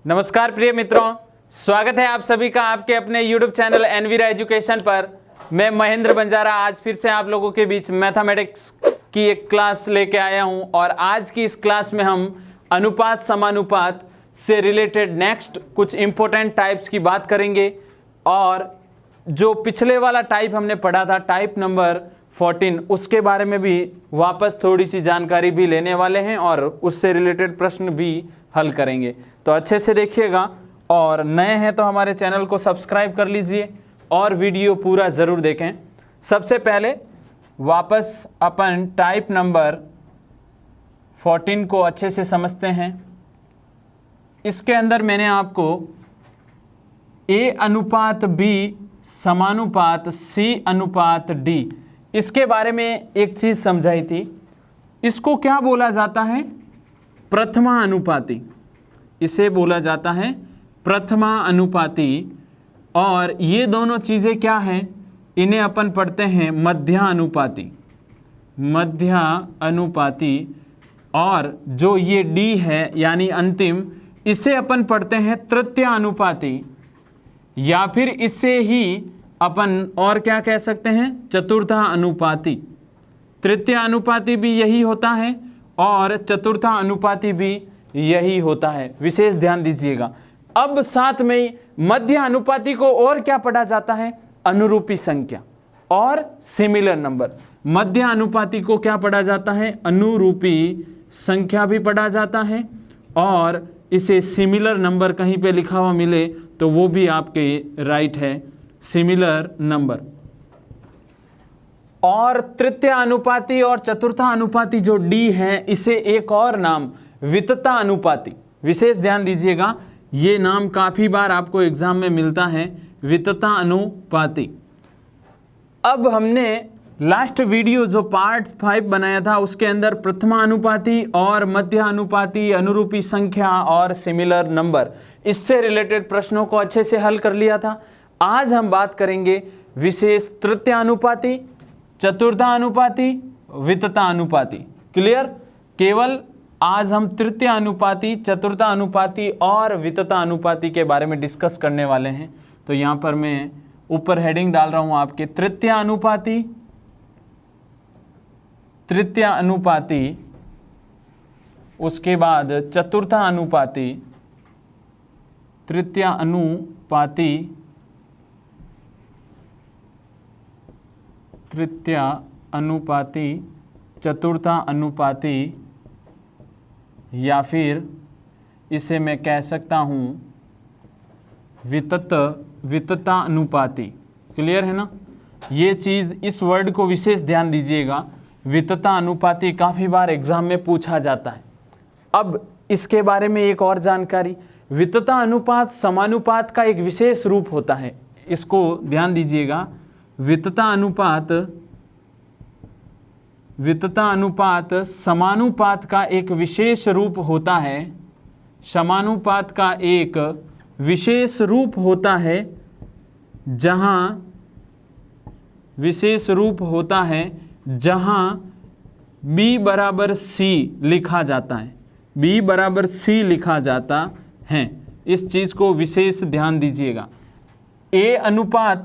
नमस्कार प्रिय मित्रों, स्वागत है आप सभी का आपके अपने YouTube चैनल एनवीरा एजुकेशन पर। मैं महेंद्र बंजारा आज फिर से आप लोगों के बीच मैथमेटिक्स की एक क्लास लेके आया हूं और आज की इस क्लास में हम अनुपात समानुपात से रिलेटेड नेक्स्ट कुछ इंपॉर्टेंट टाइप्स की बात करेंगे। और जो पिछले वाला टाइप हमने पढ़ा था, टाइप नंबर 14, उसके बारे में भी वापस थोड़ी सी जानकारी भी लेने वाले हैं और उससे रिलेटेड प्रश्न भी हल करेंगे। तो अच्छे से देखिएगा और नए हैं तो हमारे चैनल को सब्सक्राइब कर लीजिए और वीडियो पूरा ज़रूर देखें। सबसे पहले वापस अपन टाइप नंबर 14 को अच्छे से समझते हैं। इसके अंदर मैंने आपको A अनुपात B समानुपात C अनुपात D, इसके बारे में एक चीज़ समझाई थी। इसको क्या बोला जाता है? प्रथमा अनुपाती। इसे बोला जाता है प्रथमा अनुपाती। और ये दोनों चीज़ें क्या हैं? इन्हें अपन पढ़ते हैं मध्या अनुपाती। मध्या अनुपाती। और जो ये D है यानी अंतिम, इसे अपन पढ़ते हैं तृतीय अनुपाती, या फिर इससे ही अपन और क्या कह सकते हैं? चतुर्था अनुपाती। तृतीय अनुपाती भी यही होता है और चतुर्था अनुपाती भी यही होता है, विशेष ध्यान दीजिएगा। अब साथ में मध्य अनुपाती को और क्या पढ़ा जाता है? अनुरूपी संख्या और सिमिलर नंबर। मध्य अनुपाती को क्या पढ़ा जाता है? अनुरूपी संख्या भी पढ़ा जाता है, और इसे सिमिलर नंबर कहीं पे लिखा हुआ मिले तो वो भी आपके राइट है, सिमिलर नंबर। और तृतीय अनुपाती और चतुर्था अनुपाती जो D है, इसे एक और नाम वितता अनुपाती, विशेष ध्यान दीजिएगा, ये नाम काफ़ी बार आपको एग्जाम में मिलता है, वितता अनुपाती। अब हमने लास्ट वीडियो जो पार्ट 5 बनाया था उसके अंदर प्रथमा अनुपाती और मध्य अनुपाती, अनुरूपी संख्या और सिमिलर नंबर, इससे रिलेटेड प्रश्नों को अच्छे से हल कर लिया था। आज हम बात करेंगे विशेष तृतीय अनुपाती, चतुर्था अनुपाती, वितता अनुपाती। क्लियर? केवल आज हम तृतीय अनुपाती, चतुर्था अनुपाती और वितता अनुपाती के बारे में डिस्कस करने वाले हैं। तो यहाँ पर मैं ऊपर हेडिंग डाल रहा हूँ आपके तृतीय अनुपाती, तृतीय अनुपाती, उसके बाद चतुर्था अनुपाती, तृतीय अनुपाती, तृतीय अनुपाती, चतुर्था अनुपाती, या फिर इसे मैं कह सकता हूँ वितता अनुपाती। क्लियर है ना? ये चीज़, इस वर्ड को विशेष ध्यान दीजिएगा। वितता अनुपाती काफ़ी बार एग्जाम में पूछा जाता है। अब इसके बारे में एक और जानकारी, वितता अनुपात समानुपात का एक विशेष रूप होता है, इसको ध्यान दीजिएगा। वितता अनुपात समानुपात का एक विशेष रूप होता है। समानुपात का एक विशेष रूप होता है, जहाँ विशेष रूप होता है जहाँ B बराबर C लिखा जाता है। B बराबर C लिखा जाता है, इस चीज़ को विशेष ध्यान दीजिएगा। A अनुपात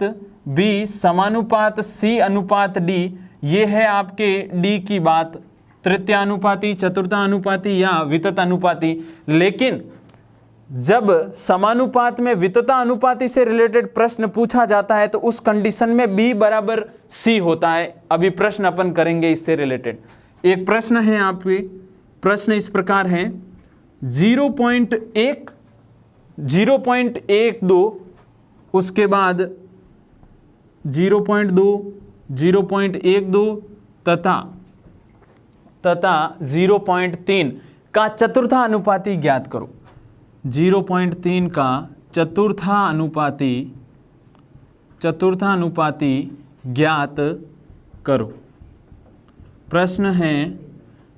B समानुपात C अनुपात D, ये है आपके D की बात, तृतीय अनुपाती, चतुर्था अनुपाती या वितता अनुपाती। लेकिन जब समानुपात में वितता अनुपाती से रिलेटेड प्रश्न पूछा जाता है तो उस कंडीशन में B बराबर C होता है। अभी प्रश्न अपन करेंगे इससे रिलेटेड। एक प्रश्न है आपके, प्रश्न इस प्रकार है 0.12, उसके बाद 0.2, 0.12 तथा 0.3 का चतुर्था अनुपाती ज्ञात करो। 0.3 का चतुर्था अनुपाती ज्ञात करो। प्रश्न है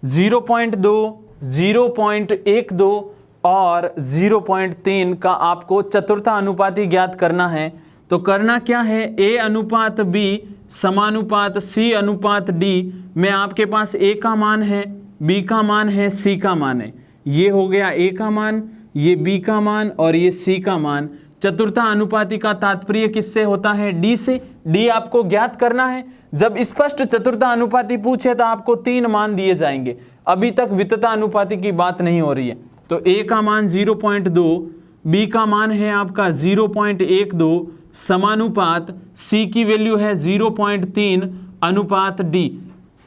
0.2, 0.12 और 0.3 का आपको चतुर्था अनुपाती ज्ञात करना है। तो करना क्या है? A अनुपात B समानुपात C अनुपात D में आपके पास A का मान है, B का मान है, C का मान है। ये हो गया A का मान, ये b का मान और ये c का मान। चतुर्था अनुपाती का तात्पर्य किससे होता है? d से। d आपको ज्ञात करना है। जब स्पष्ट चतुर्था अनुपाती पूछे तो आपको 3 मान दिए जाएंगे। अभी तक वितता अनुपाती की बात नहीं हो रही है। तो a का मान 0.2, b का मान है आपका 0.12, समानुपात c की वैल्यू है 0.3 अनुपात d।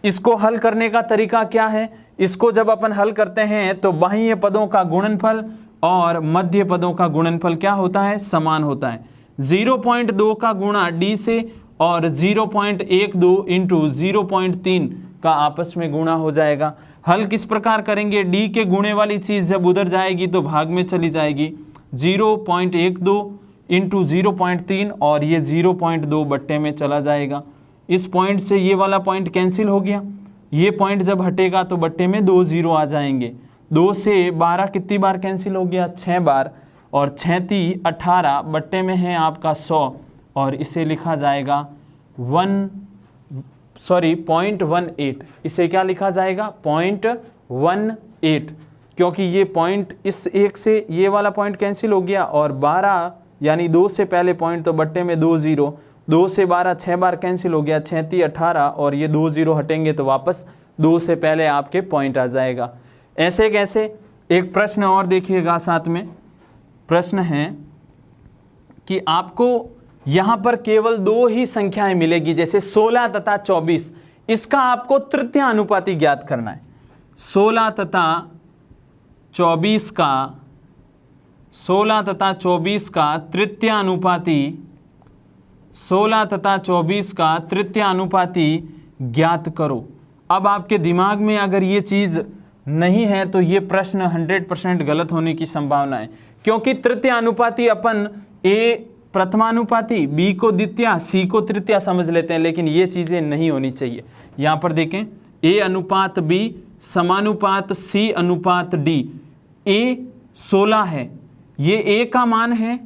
इसको हल करने का तरीका क्या है? इसको जब अपन हल करते हैं तो बाह्य पदों का गुणनफल और मध्य पदों का गुणनफल क्या होता है? समान होता है। 0.2 का गुणा d से और 0.12 इंटू 0.3 का आपस में गुणा हो जाएगा। हल किस प्रकार करेंगे? d के गुणे वाली चीज़ जब उधर जाएगी तो भाग में चली जाएगी। 0.12 इंटू 0.3 और ये 0.2 बट्टे में चला जाएगा। इस पॉइंट से ये वाला पॉइंट कैंसिल हो गया। ये पॉइंट जब हटेगा तो बट्टे में 2 0 आ जाएंगे। 2 से 12 कितनी बार कैंसिल हो गया? 6 बार। और 6 × 18 बट्टे में है आपका 100 और इसे लिखा जाएगा 0.18। इसे क्या लिखा जाएगा? 0.18, क्योंकि ये पॉइंट इस एक से ये वाला पॉइंट कैंसिल हो गया और 12 यानी 2 से पहले पॉइंट तो बट्टे में 2 0। 2 से 12 6 बार कैंसिल हो गया। 6 × 18 और ये 2 0 हटेंगे तो वापस 2 से पहले आपके पॉइंट आ जाएगा। ऐसे कैसे? एक प्रश्न और देखिएगा साथ में। प्रश्न है कि आपको यहाँ पर केवल 2 ही संख्याएं मिलेगी, जैसे 16 तथा 24। इसका आपको तृतीय अनुपाती ज्ञात करना है। 16 तथा 24 का तृतीय अनुपाती, 16 तथा 24 का तृतीय अनुपाती ज्ञात करो। अब आपके दिमाग में अगर ये चीज़ नहीं है तो ये प्रश्न 100% गलत होने की संभावना है, क्योंकि तृतीय अनुपाती अपन a प्रथमानुपाती, b को द्वितीय, c को तृतीय समझ लेते हैं, लेकिन ये चीज़ें नहीं होनी चाहिए। यहाँ पर देखें a अनुपात b समानुपात c अनुपात d। a 16 है, ये a का मान है,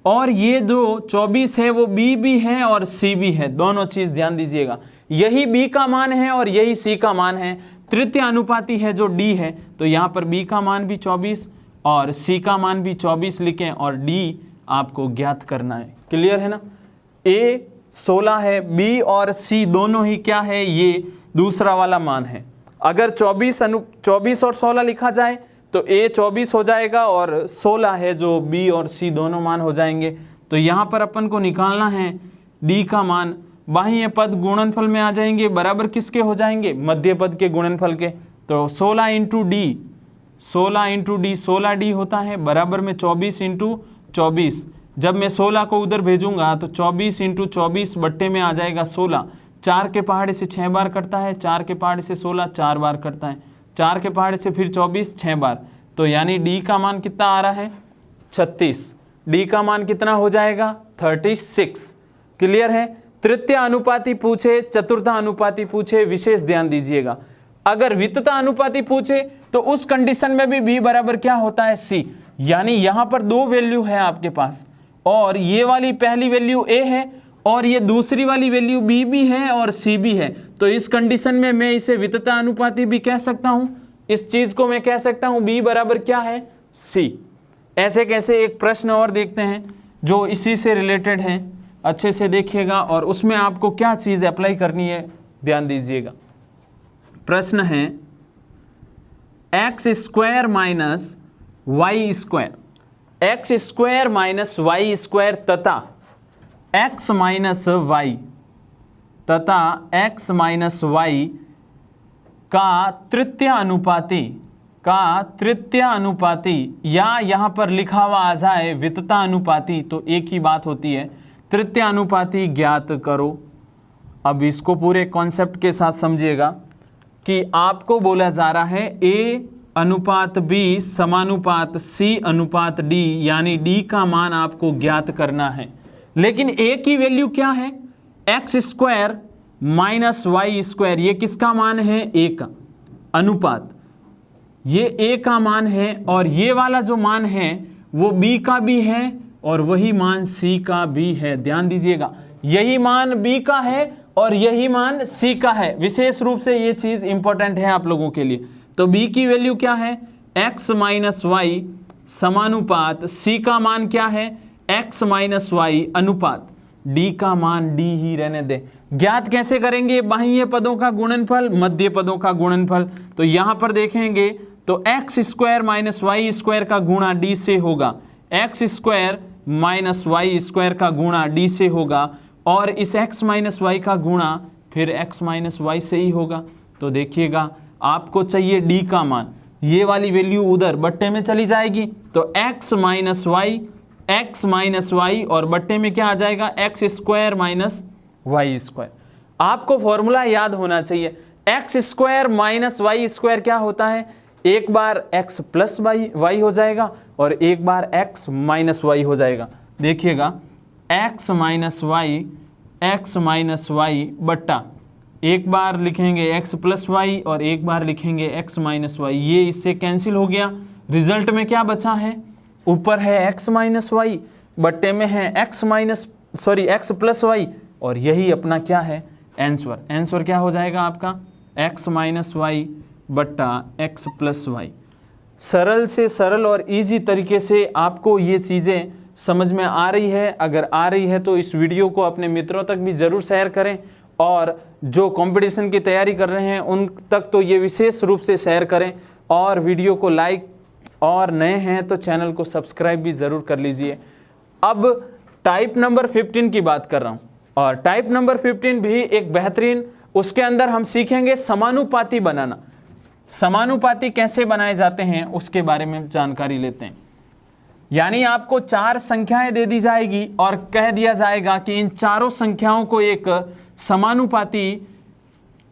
और ये जो 24 है वो b भी है और c भी है। दोनों चीज़ ध्यान दीजिएगा, यही b का मान है और यही c का मान है। तृतीय अनुपाती है जो d है, तो यहाँ पर b का मान भी 24 और c का मान भी 24 लिखें और d आपको ज्ञात करना है। क्लियर है ना? a 16 है, b और c दोनों ही क्या है? ये दूसरा वाला मान है। अगर 24 और 16 लिखा जाए तो a 24 हो जाएगा और 16 है जो b और c दोनों मान हो जाएंगे। तो यहाँ पर अपन को निकालना है d का मान। बाह्य पद गुणनफल में आ जाएंगे, बराबर किसके हो जाएंगे? मध्य पद के गुणनफल के। तो 16 इंटू डी, 16d होता है, बराबर में 24 इंटू 24। जब मैं 16 को उधर भेजूंगा तो 24 इंटू 24 बट्टे में आ जाएगा 16। 4 के पहाड़े से 6 बार कटता है, 4 के पहाड़े से 16 4 बार कटता है, 4 के पहाड़े से फिर 24 6 बार। तो यानी d का मान कितना आ रहा है? 36। d का मान कितना हो जाएगा? 36। क्लियर है? तृतीय अनुपाती पूछे, चतुर्था अनुपाती पूछे, विशेष ध्यान दीजिएगा। अगर वितता अनुपाती पूछे तो उस कंडीशन में भी b बराबर क्या होता है? c। यानी यहां पर 2 वैल्यू है आपके पास, और ये वाली पहली वैल्यू a है और ये दूसरी वाली वैल्यू b भी है और c भी है। तो इस कंडीशन में मैं इसे वितता अनुपाती भी कह सकता हूं। इस चीज को मैं कह सकता हूं b बराबर क्या है? c। ऐसे कैसे? एक प्रश्न और देखते हैं जो इसी से रिलेटेड है, अच्छे से देखिएगा और उसमें आपको क्या चीज अप्लाई करनी है ध्यान दीजिएगा। प्रश्न है x² minus y square, x² minus y square तथा x माइनस वाई तथा x माइनस वाई का तृतीय अनुपाती या यहाँ पर लिखा हुआ आ जाए वितता अनुपाती तो एक ही बात होती है, तृतीय अनुपाती ज्ञात करो। अब इसको पूरे कॉन्सेप्ट के साथ समझिएगा कि आपको बोला जा रहा है a अनुपात b समानुपात c अनुपात d, यानी d का मान आपको ज्ञात करना है। लेकिन a की वैल्यू क्या है? x² minus y square. ये किसका मान है? a का अनुपात, ये a का मान है, और ये वाला जो मान है वो b का भी है और वही मान c का भी है। ध्यान दीजिएगा, यही मान b का है और यही मान c का है। विशेष रूप से ये चीज इंपॉर्टेंट है आप लोगों के लिए। तो b की वैल्यू क्या है? x माइनस वाई समानुपात C का मान क्या है, x माइनस वाई अनुपात D का मान D ही रहने दे। ज्ञात कैसे करेंगे, बाह्य पदों का गुणनफल, मध्य पदों का गुणनफल। तो यहां पर देखेंगे तो x square minus y square का गुणा D से होगा, x square minus y square का गुणा D से होगा, और इस x माइनस वाई का गुणा फिर x माइनस वाई से ही होगा। तो देखिएगा आपको चाहिए D का मान, ये वाली वैल्यू उधर बट्टे में चली जाएगी, तो x माइनस वाई और बट्टे में क्या आ जाएगा, x square minus y square. आपको फॉर्मूला याद होना चाहिए, x square minus y square क्या होता है, एक बार x प्लस वाई हो जाएगा और एक बार x माइनस वाई हो जाएगा। देखिएगा x माइनस वाई बट्टा एक बार लिखेंगे x प्लस वाई और एक बार लिखेंगे x माइनस वाई, ये इससे कैंसिल हो गया। रिजल्ट में क्या बचा है, ऊपर है x माइनस वाई, बट्टे में है x प्लस वाई, और यही अपना क्या है आंसर। आंसर क्या हो जाएगा आपका, x माइनस वाई बट्टा x प्लस वाई। सरल से सरल और इजी तरीके से आपको ये चीज़ें समझ में आ रही है। अगर आ रही है तो इस वीडियो को अपने मित्रों तक भी ज़रूर शेयर करें, और जो कंपटीशन की तैयारी कर रहे हैं उन तक तो ये विशेष रूप से शेयर करें, और वीडियो को लाइक, और नए हैं तो चैनल को सब्सक्राइब भी ज़रूर कर लीजिए। अब टाइप नंबर 15 की बात कर रहा हूँ, और टाइप नंबर 15 भी एक बेहतरीन, उसके अंदर हम सीखेंगे समानुपाती बनाना। समानुपाती कैसे बनाए जाते हैं उसके बारे में जानकारी लेते हैं। यानी आपको 4 संख्याएं दे दी जाएगी और कह दिया जाएगा कि इन चारों संख्याओं को एक समानुपाती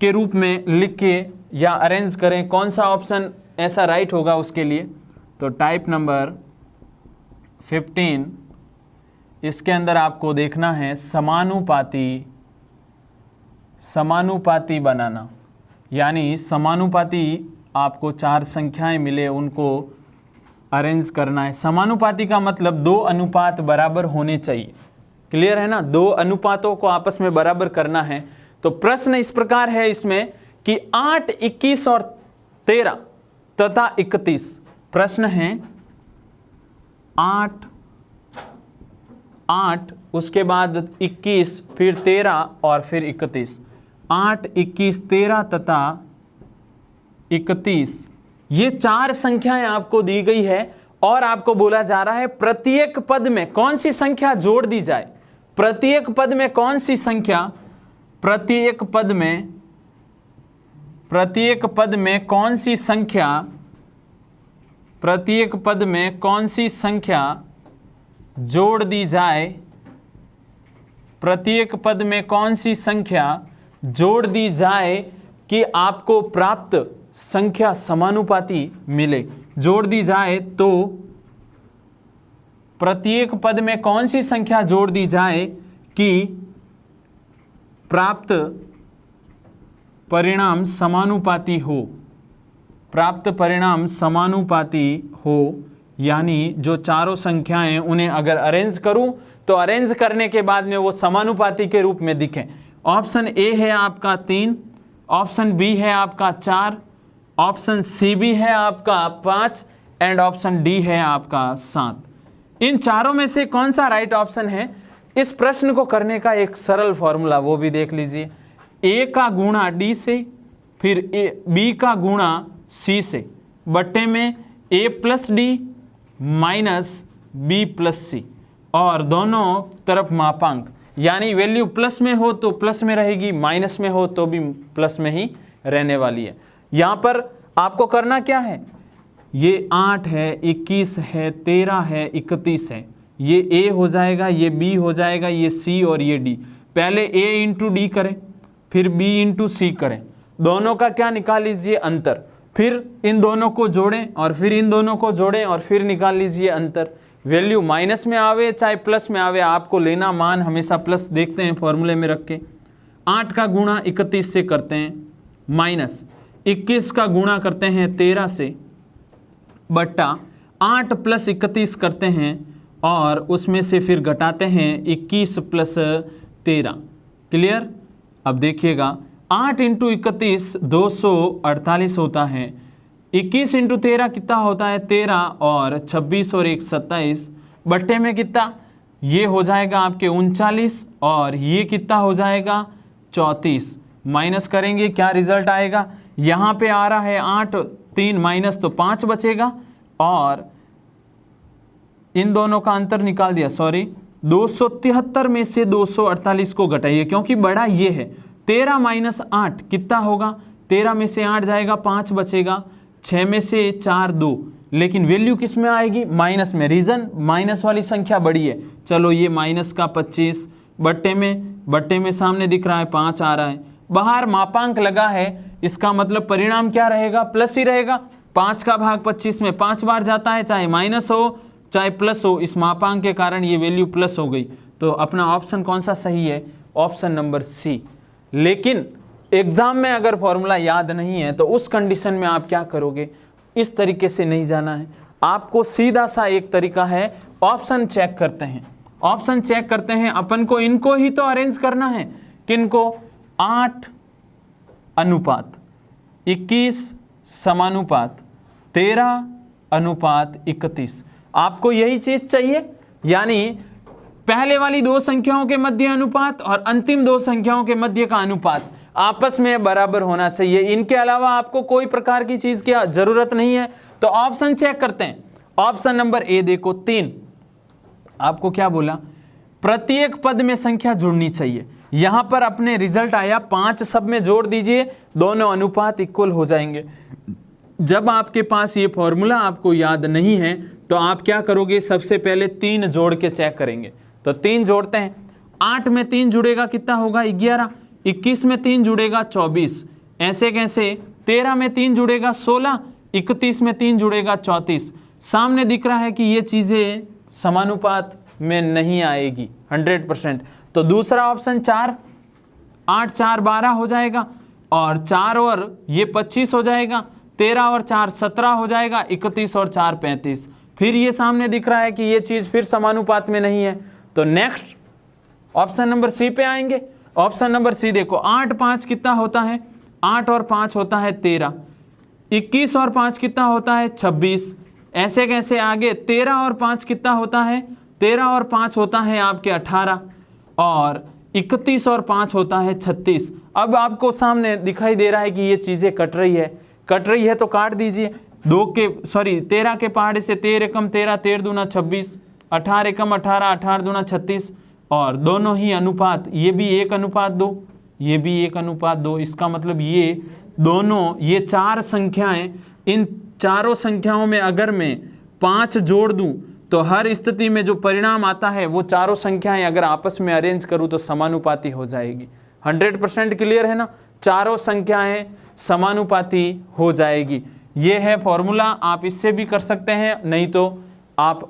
के रूप में लिख के या अरेंज करें, कौन सा ऑप्शन ऐसा राइट होगा उसके लिए। तो टाइप नंबर 15 इसके अंदर आपको देखना है समानुपाती बनाना। यानी समानुपाती आपको 4 संख्याएं मिले उनको अरेंज करना है। समानुपाती का मतलब 2 अनुपात बराबर होने चाहिए, क्लियर है ना, 2 अनुपातों को आपस में बराबर करना है। तो प्रश्न इस प्रकार है इसमें कि 8, 21 और 13 तथा 31। प्रश्न है 8 उसके बाद 21 फिर 13 और फिर 31। 8, 21, 13 तथा 31 ये 4 संख्याएं आपको दी गई है, और आपको बोला जा रहा है प्रत्येक पद में कौन सी संख्या जोड़ दी जाए। प्रत्येक पद में कौन सी संख्या, प्रत्येक पद में कौन सी संख्या जोड़ दी जाए, प्रत्येक पद में कौन सी संख्या जोड़ दी जाए कि आपको प्राप्त संख्या समानुपाती मिले। जोड़ दी जाए तो प्रत्येक पद में कौन सी संख्या जोड़ दी जाए कि प्राप्त परिणाम समानुपाती हो, प्राप्त परिणाम समानुपाती हो। यानी जो चारों संख्याएं उन्हें अगर अरेंज करूं तो अरेंज करने के बाद में वो समानुपाती के रूप में दिखें। ऑप्शन ए है आपका 3, ऑप्शन बी है आपका 4, ऑप्शन सी भी है आपका 5 एंड ऑप्शन डी है आपका 7। इन चारों में से कौन सा राइट ऑप्शन है, इस प्रश्न को करने का एक सरल फॉर्मूला वो भी देख लीजिए। ए का गुणा डी से, फिर बी का गुणा सी से, बट्टे में A plus D minus B plus C, और दोनों तरफ मापांक, यानी वैल्यू प्लस में हो तो प्लस में रहेगी, माइनस में हो तो भी प्लस में ही रहने वाली है। यहाँ पर आपको करना क्या है, ये 8 है, 21 है, 13 है, 31 है, ये ए हो जाएगा, ये बी हो जाएगा, ये सी और ये डी। पहले ए इंटू डी करें, फिर बी इंटू सी करें, दोनों का क्या निकाल लीजिए अंतर, फिर इन दोनों को जोड़ें और फिर इन दोनों को जोड़ें और फिर निकाल लीजिए अंतर। वैल्यू माइनस में आवे चाहे प्लस में आवे, आपको लेना मान हमेशा प्लस देखते हैं फॉर्मूले में रख के। 8 का गुणा 31 से करते हैं, माइनस 21 का गुणा करते हैं 13 से, बट्टा 8 प्लस 31 करते हैं और उसमें से फिर घटाते हैं 21 प्लस 13। क्लियर। अब देखिएगा 8 इंटू 31 248 होता है, 21 इंटू 13 कितना होता है 13, और 26 और 1 27, बट्टे में कितना, ये हो जाएगा आपके 39, और ये कितना हो जाएगा 34। माइनस करेंगे क्या रिजल्ट आएगा, यहाँ पे आ रहा है 8, 3 माइनस तो 5 बचेगा, और इन दोनों का अंतर निकाल दिया, सॉरी 273 में से 248 को घटाइए क्योंकि बड़ा ये है। 13 माइनस 8 कितना होगा, 13 में से 8 जाएगा 5 बचेगा, 6 में से 4 2, लेकिन वैल्यू किस में आएगी, माइनस में। रीजन माइनस वाली संख्या बड़ी है। चलो ये माइनस का 25, बट्टे में सामने दिख रहा है 5 आ रहा है, बाहर मापांक लगा है, इसका मतलब परिणाम क्या रहेगा, प्लस ही रहेगा। 5 का भाग 25 में 5 बार जाता है, चाहे माइनस हो चाहे प्लस हो, इस मापांक के कारण ये वैल्यू प्लस हो गई। तो अपना ऑप्शन कौन सा सही है, ऑप्शन नंबर सी। लेकिन एग्जाम में अगर फॉर्मूला याद नहीं है तो उस कंडीशन में आप क्या करोगे, इस तरीके से नहीं जाना है आपको, सीधा सा एक तरीका है, ऑप्शन चेक करते हैं। ऑप्शन चेक करते हैं अपन को, इनको ही तो अरेंज करना है, किनको, 8 अनुपात 21 समानुपात 13 अनुपात 31। आपको यही चीज चाहिए, यानी पहले वाली दो संख्याओं के मध्य अनुपात और अंतिम दो संख्याओं के मध्य का अनुपात आपस में बराबर होना चाहिए। इनके अलावा आपको कोई प्रकार की चीज की जरूरत नहीं है। तो ऑप्शन चेक करते हैं। ऑप्शन नंबर ए देखो 3, आपको क्या बोला, प्रत्येक पद में संख्या जुड़नी चाहिए। यहां पर अपने रिजल्ट आया 5, सब में जोड़ दीजिए, दोनों अनुपात इक्वल हो जाएंगे। जब आपके पास ये फॉर्मूला आपको याद नहीं है तो आप क्या करोगे, सबसे पहले 3 जोड़ के चेक करेंगे। तो 3 जोड़ते हैं, 8 में 3 जुड़ेगा कितना होगा 11, 21 में 3 जुड़ेगा 24, ऐसे कैसे, 13 में 3 जुड़ेगा 16, 31 में 3 जुड़ेगा 34। सामने दिख रहा है कि ये चीजें समानुपात में नहीं आएगी 100%। तो दूसरा ऑप्शन 4, 8 4 12 हो जाएगा, और 4 और ये 25 हो जाएगा, 13 और 4 17 हो जाएगा, 31 और 4 35। फिर ये सामने दिख रहा है कि ये चीज फिर समानुपात में नहीं है। तो नेक्स्ट ऑप्शन नंबर सी पे आएंगे। ऑप्शन नंबर सी देखो, 8 5 कितना होता है, 8 और 5 होता है 13, 21 और 5 कितना होता है 26, ऐसे कैसे आगे, 13 और 5 कितना होता है, 13 और 5 होता है आपके 18, और 31 और 5 होता है 36। अब आपको सामने दिखाई दे रहा है कि ये चीजें कट रही है तो काट दीजिए। 13 के पहाड़े से 13 एकम 13, 13 दूना 26, 18 एकम 18, 18 दूना 36, और दोनों ही अनुपात, ये भी 1 अनुपात 2, ये भी 1 अनुपात 2। इसका मतलब ये दोनों, ये 4 संख्याएं, इन चारों संख्याओं में अगर मैं 5 जोड़ दूं तो हर स्थिति में जो परिणाम आता है वो चारों संख्याएं अगर आपस में अरेंज करूं तो समानुपाती हो जाएगी। 100% क्लियर है ना, चारों संख्याएं समानुपाती हो जाएगी। ये है फॉर्मूला, आप इससे भी कर सकते हैं, नहीं तो आप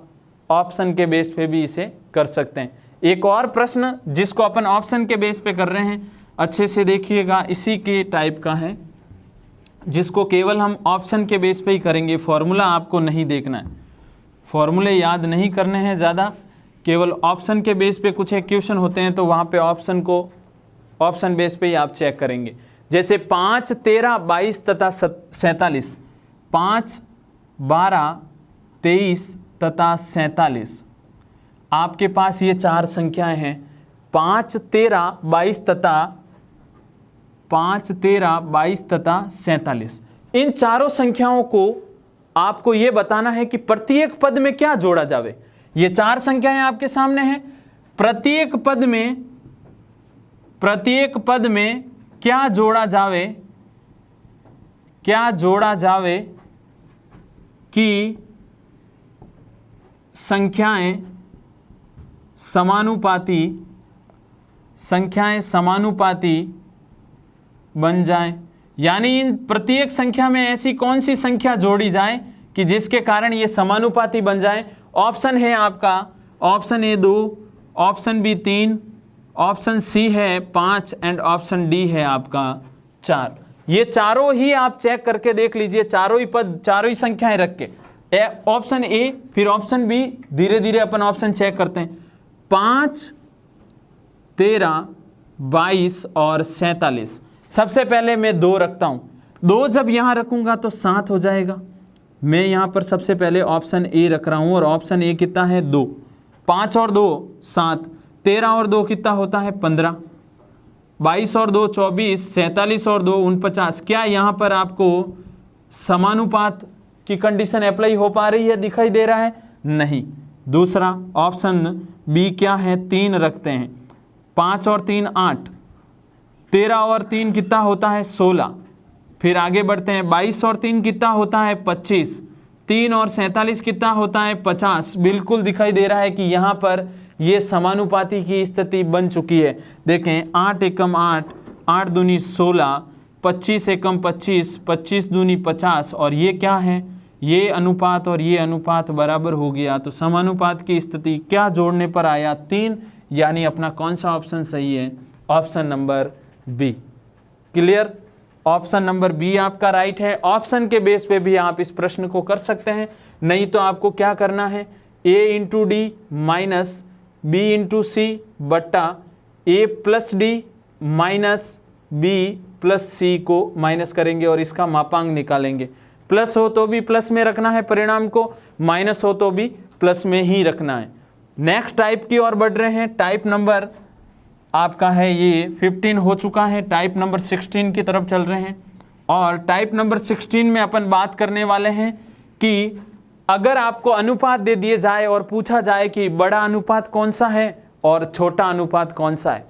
ऑप्शन के बेस पे भी इसे कर सकते हैं। एक और प्रश्न जिसको अपन ऑप्शन के बेस पे कर रहे हैं, अच्छे से देखिएगा, इसी के टाइप का है, जिसको केवल हम ऑप्शन के बेस पे ही करेंगे। फॉर्मूला आपको नहीं देखना है, फॉर्मूले याद नहीं करने हैं ज़्यादा, केवल ऑप्शन के बेस पे कुछ एक क्वेश्चन होते हैं तो वहाँ पे ऑप्शन बेस पे ही आप चेक करेंगे। जैसे 5 13 22 तथा 47, 5 12 23 तथा 47, आपके पास ये 4 संख्याएं हैं, 5 13 22 तथा 47। इन चारों संख्याओं को आपको ये बताना है कि प्रत्येक पद में क्या जोड़ा जावे। ये 4 संख्याएं आपके सामने हैं, प्रत्येक पद में क्या जोड़ा जावे कि संख्याएं समानुपाती बन जाएं। यानी इन प्रत्येक संख्या में ऐसी कौन सी संख्या जोड़ी जाए कि जिसके कारण ये समानुपाती बन जाए। ऑप्शन है आपका, option A 2, option B 3, option C है 5 एंड ऑप्शन डी है आपका 4। ये चारों ही आप चेक करके देख लीजिए, चारों ही पद, चारों ही संख्याएं रख के, ऑप्शन ए फिर ऑप्शन बी, धीरे धीरे अपन ऑप्शन चेक करते हैं। 5 13 22 और 47। सबसे पहले मैं 2 रखता हूं, 2 जब यहाँ रखूंगा तो 7 हो जाएगा। मैं यहाँ पर सबसे पहले ऑप्शन ए रख रहा हूँ और ऑप्शन ए कितना है 2, 5 और 2 7, 13 और 2 कितना होता है 15, 22 और 2 24, 47 और 2 49। क्या यहाँ पर आपको समानुपात की कंडीशन अप्लाई हो पा रही है, दिखाई दे रहा है? नहीं। दूसरा ऑप्शन बी क्या है, 3 रखते हैं, 5 और 3 8, 13 और 3 कितना होता है 16। फिर आगे बढ़ते हैं, 22 और 3 कितना होता है 25, 3 और 47 कितना होता है 50। बिल्कुल दिखाई दे रहा है कि यहाँ पर ये समानुपाती की स्थिति बन चुकी है। देखें 8 एकम 8, 8 दूनी 16, 25 एकम 25, 25 दूनी 50 और ये क्या है, ये अनुपात और ये अनुपात बराबर हो गया। तो समानुपात की स्थिति क्या जोड़ने पर आया 3, यानी अपना कौन सा ऑप्शन सही है, option number B. Clear? Option number B आपका राइट है। ऑप्शन के बेस पे भी आप इस प्रश्न को कर सकते हैं, नहीं तो आपको क्या करना है, a into D minus B into C बट्टा A plus D minus B plus C को माइनस करेंगे और इसका मापांक निकालेंगे। प्लस हो तो भी प्लस में रखना है परिणाम को, माइनस हो तो भी प्लस में ही रखना है। नेक्स्ट टाइप की ओर बढ़ रहे हैं। टाइप नंबर आपका है ये 15 हो चुका है, टाइप नंबर 16 की तरफ चल रहे हैं। और टाइप नंबर 16 में अपन बात करने वाले हैं कि अगर आपको अनुपात दे दिए जाए और पूछा जाए कि बड़ा अनुपात कौन सा है और छोटा अनुपात कौन सा है,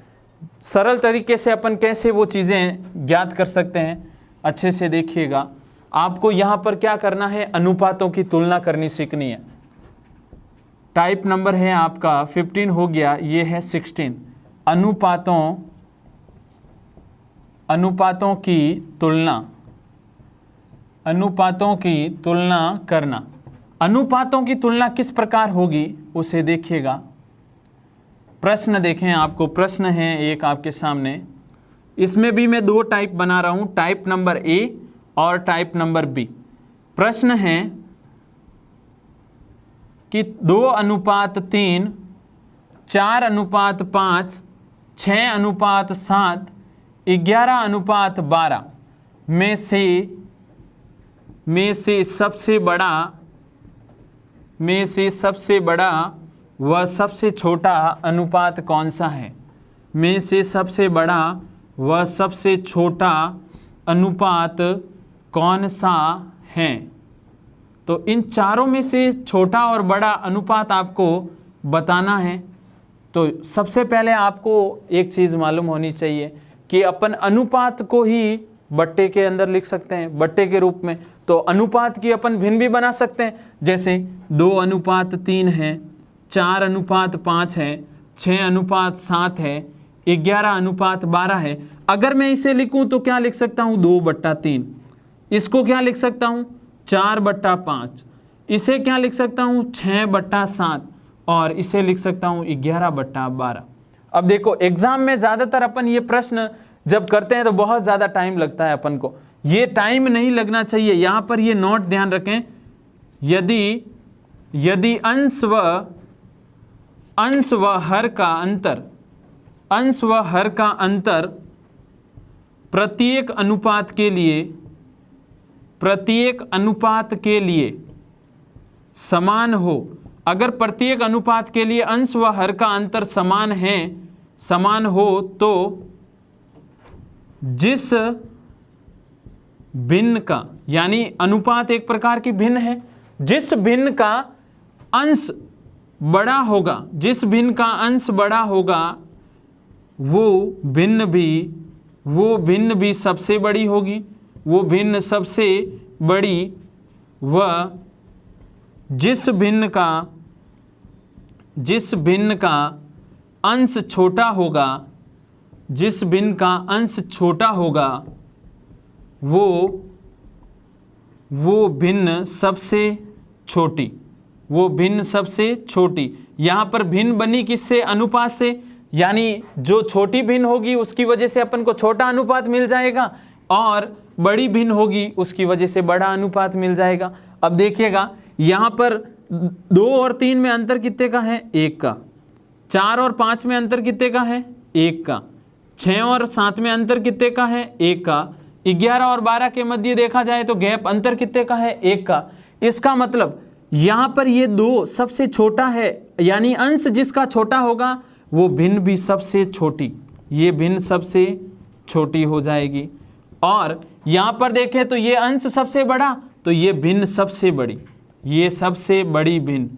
सरल तरीके से अपन कैसे वो चीज़ें ज्ञात कर सकते हैं, अच्छे से देखिएगा। आपको यहाँ पर क्या करना है, अनुपातों की तुलना करनी सीखनी है। टाइप नंबर है आपका 15 हो गया, ये है 16। अनुपातों की तुलना करना। अनुपातों की तुलना किस प्रकार होगी उसे देखिएगा। प्रश्न देखें, आपको प्रश्न है एक आपके सामने, इसमें भी मैं 2 टाइप बना रहा हूं, टाइप नंबर ए और टाइप नंबर बी। प्रश्न है कि 2:3, 4:5, 6:7, 11:12 में से सबसे बड़ा व सबसे छोटा अनुपात कौन सा है? में से सबसे बड़ा व सबसे छोटा अनुपात कौन सा है? तो इन चारों में से छोटा और बड़ा अनुपात आपको बताना है। तो सबसे पहले आपको एक चीज़ मालूम होनी चाहिए कि अपन अनुपात को ही बट्टे के अंदर लिख सकते हैं, बट्टे के रूप में। तो अनुपात की अपन भिन्न भी बना सकते हैं, जैसे 2:3 है, 4:5 है, 6:7 है, 11:12 है। अगर मैं इसे लिखूं तो क्या लिख सकता हूं, 2/3। इसको क्या लिख सकता हूं, 4/5। इसे क्या लिख सकता हूं, 6/7 और इसे लिख सकता हूं 11/12। अब देखो एग्जाम में ज़्यादातर अपन ये प्रश्न जब करते हैं तो बहुत ज़्यादा टाइम लगता है अपन को, ये टाइम नहीं लगना चाहिए। यहाँ पर ये नोट ध्यान रखें, यदि अंश व हर का अंतर प्रत्येक अनुपात के लिए समान हो, अगर प्रत्येक अनुपात के लिए अंश व हर का अंतर समान हो तो जिस भिन्न का, यानी अनुपात एक प्रकार की भिन्न है, जिस भिन्न का अंश बड़ा होगा, जिस भिन्न का अंश बड़ा होगा वो भिन्न भी सबसे बड़ी होगी, वो भिन्न सबसे बड़ी, व जिस भिन्न का अंश छोटा होगा, जिस भिन्न का अंश छोटा होगा वो भिन्न सबसे छोटी, वो भिन्न सबसे छोटी। यहाँ पर भिन्न बनी किससे, अनुपात से, यानी जो छोटी भिन्न होगी उसकी वजह से अपन को छोटा अनुपात मिल जाएगा और बड़ी भिन्न होगी उसकी वजह से बड़ा अनुपात मिल जाएगा। अब देखिएगा यहाँ पर 2 और 3 में अंतर कितने का है, 1 का। 4 और 5 में अंतर कितने का है, 1 का। 6 और 7 में अंतर कितने का है, 1 का। 11 और 12 के मध्य देखा जाए तो गैप अंतर कितने का है? 1 का। इसका मतलब यहां पर ये 2 सबसे छोटा है, यानी अंश जिसका छोटा होगा वो भिन्न भी सबसे छोटी, ये भिन्न सबसे छोटी हो जाएगी। और यहां पर देखें तो ये अंश सबसे बड़ा, तो ये भिन्न सबसे बड़ी, ये सबसे बड़ी भिन्न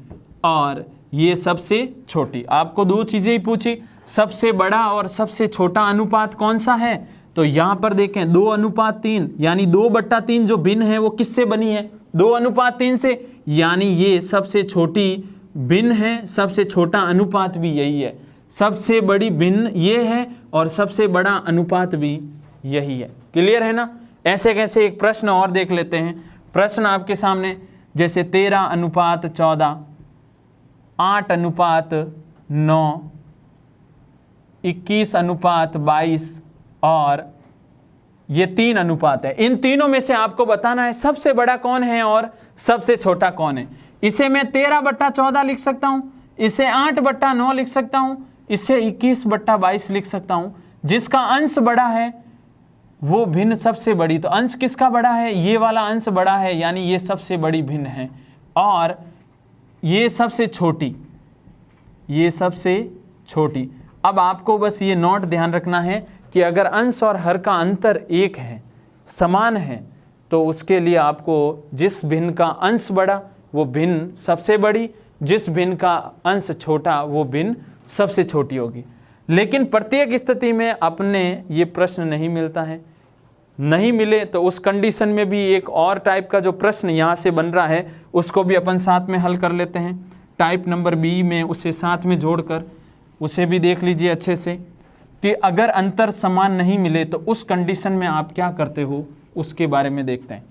और ये सबसे छोटी। आपको 2 चीजें ही पूछी, सबसे बड़ा और सबसे छोटा अनुपात कौन सा है? तो यहां पर देखें 2:3, यानी 2/3 जो भिन्न है वो किससे बनी है? 2:3 से, यानी ये सबसे छोटी भिन्न है, सबसे छोटा अनुपात भी यही है। सबसे बड़ी भिन्न ये है और सबसे बड़ा अनुपात भी यही है। क्लियर है ना? ऐसे कैसे एक प्रश्न और देख लेते हैं। प्रश्न आपके सामने जैसे 13:14, 8:9, 21:22 और ये 3 अनुपात है। इन तीनों में से आपको बताना है सबसे बड़ा कौन है और सबसे छोटा कौन है। इसे मैं 13/14 लिख सकता हूं, इसे 8/9 लिख सकता हूं, इसे 21/22 लिख सकता हूं। जिसका अंश बड़ा है वो भिन्न सबसे बड़ी, तो अंश किसका बड़ा है? ये वाला अंश बड़ा है, यानी ये सबसे बड़ी भिन्न है। और ये सबसे छोटी, ये सबसे छोटी। अब आपको बस ये नोट ध्यान रखना है कि अगर अंश और हर का अंतर 1 है, समान है, तो उसके लिए आपको जिस भिन्न का अंश बड़ा वो भिन्न सबसे बड़ी, जिस भिन्न का अंश छोटा वो भिन्न सबसे छोटी होगी। लेकिन प्रत्येक स्थिति में अपने ये प्रश्न नहीं मिलता है। नहीं मिले तो उस कंडीशन में भी एक और टाइप का जो प्रश्न यहाँ से बन रहा है उसको भी अपन साथ में हल कर लेते हैं। टाइप नंबर बी में उसे साथ में जोड़कर उसे भी देख लीजिए अच्छे से कि अगर अंतर समान नहीं मिले तो उस कंडीशन में आप क्या करते हो, उसके बारे में देखते हैं।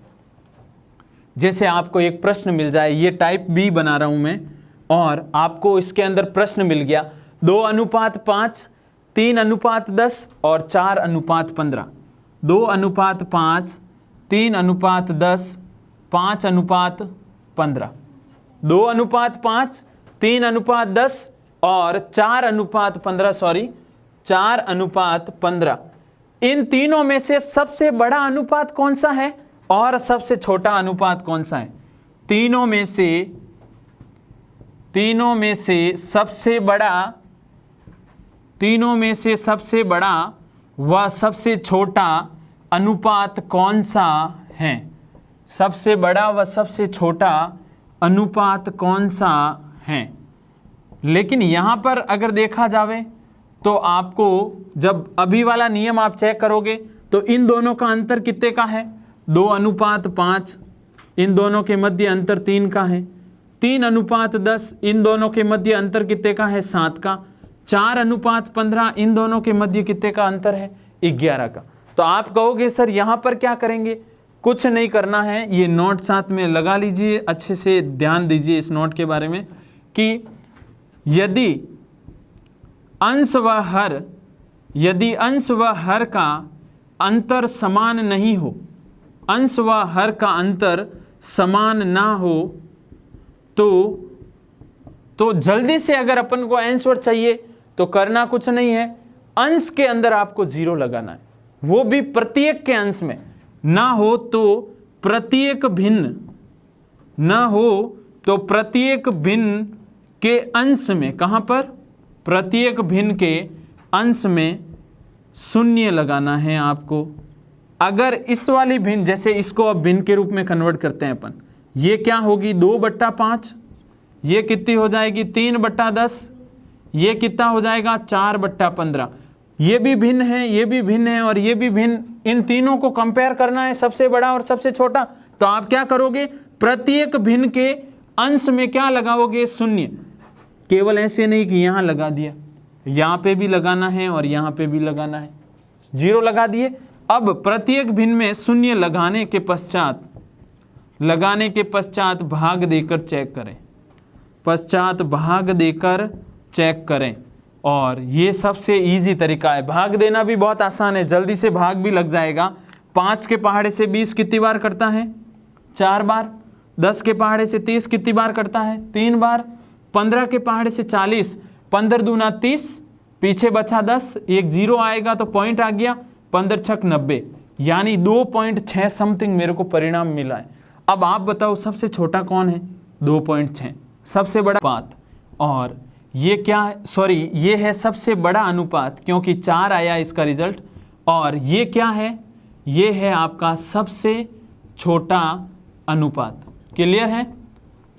जैसे आपको एक प्रश्न मिल जाए, ये टाइप बी बना रहा हूं मैं, और आपको इसके अंदर प्रश्न मिल गया 2:5, 3:10 और 4:15। 2:5, 3:10, 5:15। 2:5, 3:10 और 4:15। इन तीनों में से सबसे बड़ा अनुपात कौन सा है और सबसे छोटा अनुपात कौन सा है? तीनों में से सबसे बड़ा व सबसे छोटा अनुपात कौन सा है? सबसे बड़ा व सबसे छोटा अनुपात कौन सा है? लेकिन यहां पर अगर देखा जावे तो आपको जब अभी वाला नियम आप चेक करोगे तो इन दोनों का अंतर कितने का है? 2:5, इन दोनों के मध्य अंतर 3 का है। 3:10, इन दोनों के मध्य अंतर कितने का है? 7 का। 4:15, इन दोनों के मध्य कितने का अंतर है? 11 का। तो आप कहोगे सर यहां पर क्या करेंगे? कुछ नहीं करना है, ये नोट साथ में लगा लीजिए, अच्छे से ध्यान दीजिए इस नोट के बारे में कि यदि अंश व हर का अंतर समान नहीं हो, अंश व हर का अंतर समान ना हो तो जल्दी से अगर अपन को आंसर चाहिए तो करना कुछ नहीं है, अंश के अंदर आपको 0 लगाना है, वो भी प्रत्येक के अंश में। ना हो तो प्रत्येक भिन्न, ना हो तो प्रत्येक भिन्न के अंश में, कहां पर? प्रत्येक भिन्न के अंश में 0 लगाना है आपको। अगर इस वाली भिन्न, जैसे इसको अब भिन्न के रूप में कन्वर्ट करते हैं अपन, ये क्या होगी? 2/5, ये कितनी हो जाएगी? 3/10, ये कितना हो जाएगा? 4/15। ये भी भिन्न है, ये भी भिन्न है और ये भी भिन्न। इन तीनों को कंपेयर करना है, सबसे बड़ा और सबसे छोटा। तो आप क्या करोगे? प्रत्येक भिन्न के अंश में क्या लगाओगे? 0। केवल ऐसे नहीं कि यहां लगा दिया, यहां पे भी लगाना है और यहां पे भी लगाना है। 0 लगा दिए। अब प्रत्येक भिन्न में 0 लगाने के पश्चात भाग देकर चेक करें। और ये सबसे इजी तरीका है, भाग देना भी बहुत आसान है, जल्दी से भाग भी लग जाएगा। 5 के पहाड़े से 20 कितनी बार करता है? 4 बार। 10 के पहाड़े से 30 कितनी बार करता है? 3 बार। 15 के पहाड़े से 40, 15 दूना 30, पीछे बचा 10, एक 0 आएगा तो पॉइंट आ गया, 15 छक 90। यानी 2.6 समथिंग मेरे को परिणाम मिला है। अब आप बताओ सबसे छोटा कौन है? 2.6। सबसे बड़ा अनुपात, और ये क्या है? सॉरी, ये है सबसे बड़ा अनुपात क्योंकि 4 आया इसका रिजल्ट। और ये क्या है? ये है आपका सबसे छोटा अनुपात। क्लियर है?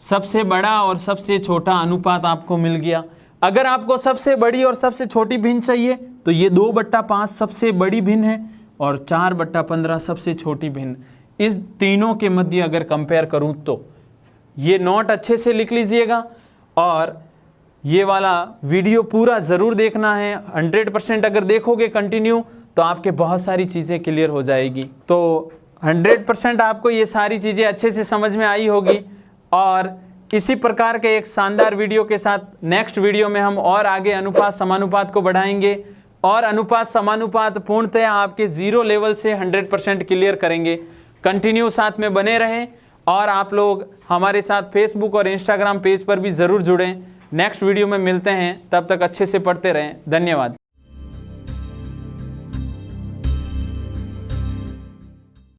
सबसे बड़ा और सबसे छोटा अनुपात आपको मिल गया। अगर आपको सबसे बड़ी और सबसे छोटी भिन्न चाहिए तो ये 2/5 सबसे बड़ी भिन्न है और 4/15 सबसे छोटी भिन्न। इस तीनों के मध्य अगर कंपेयर करूं तो ये नोट अच्छे से लिख लीजिएगा और ये वाला वीडियो पूरा ज़रूर देखना है। 100% अगर देखोगे कंटिन्यू तो आपके बहुत सारी चीज़ें क्लियर हो जाएगी। तो 100% आपको ये सारी चीज़ें अच्छे से समझ में आई होगी। और इसी प्रकार के एक शानदार वीडियो के साथ नेक्स्ट वीडियो में हम और आगे अनुपात समानुपात को बढ़ाएंगे और अनुपात समानुपात पूर्णतः आपके 0 लेवल से 100% क्लियर करेंगे। कंटिन्यू साथ में बने रहें और आप लोग हमारे साथ फेसबुक और इंस्टाग्राम पेज पर भी ज़रूर जुड़ें। नेक्स्ट वीडियो में मिलते हैं, तब तक अच्छे से पढ़ते रहें। धन्यवाद।